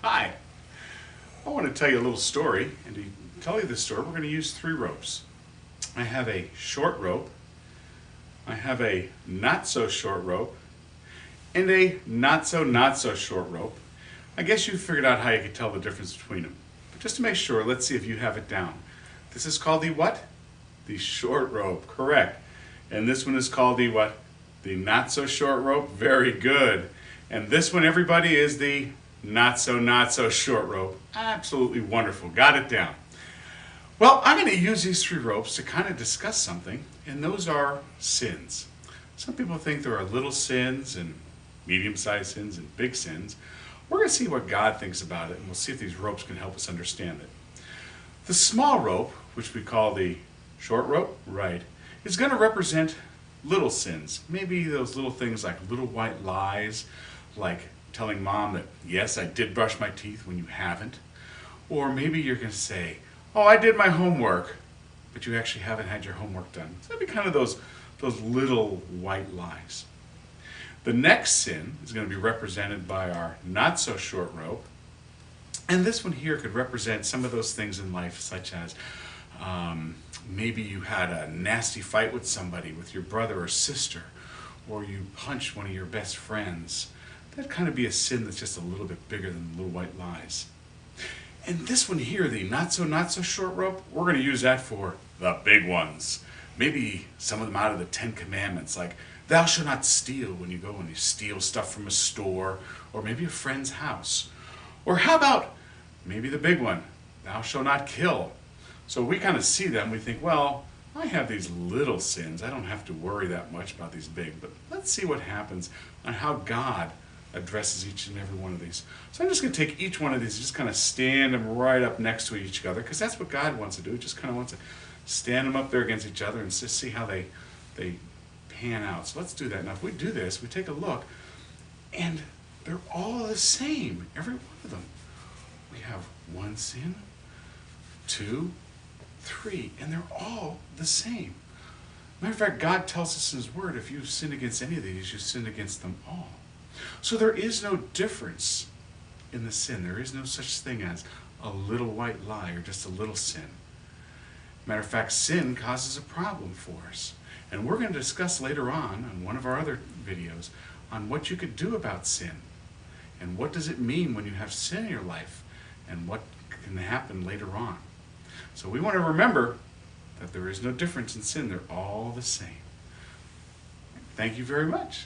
Hi. I want to tell you a little story, and to tell you this story, we're going to use 3 ropes. I have a short rope, I have a not so short rope, and a not so short rope. I guess you figured out how you could tell the difference between them. But just to make sure, let's see if you have it down. This is called the what? The short rope, correct. And this one is called the what? The not so short rope, very good. And this one, everybody, is the not so short rope. Absolutely wonderful, got it down. Well, I'm going to use these 3 ropes to kind of discuss something, and those are sins. Some people think there are little sins and medium-sized sins and big sins. We're going to see what God thinks about it, and we'll see if these ropes can help us understand it. The small rope, which we call the short rope, right, is going to represent little sins. Maybe those little things like little white lies, like telling mom that, yes, I did brush my teeth when you haven't. Or maybe you're going to say, oh, I did my homework, but you actually haven't had your homework done. So that'd be kind of those little white lies. The next sin is going to be represented by our not so short rope. And this one here could represent some of those things in life, such as maybe you had a nasty fight with somebody, with your brother or sister, or you punched one of your best friends. That'd kind of be a sin that's just a little bit bigger than the little white lies. And this one here, the not so short rope, we're going to use that for the big ones. Maybe some of them out of the 10 Commandments, like thou shalt not steal when you go and you steal stuff from a store, or maybe a friend's house. Or how about maybe the big one, thou shalt not kill. So we kind of see them, we think, well, I have these little sins. I don't have to worry that much about these big. But let's see what happens on how God addresses each and every one of these. So I'm just going to take each one of these and just kind of stand them right up next to each other, because that's what God wants to do. He just kind of wants to stand them up there against each other and just see how they pan out. So let's do that. Now if we do this, we take a look, and they're all the same, every one of them. We have 1 sin, 2, 3, and they're all the same. Matter of fact, God tells us in His Word, if you sin against any of these, you sin against them all. So there is no difference in the sin. There is no such thing as a little white lie or just a little sin. Matter of fact, sin causes a problem for us. And we're going to discuss later on one of our other videos, on what you could do about sin. And what does it mean when you have sin in your life, and what can happen later on. So we want to remember that there is no difference in sin. They're all the same. Thank you very much.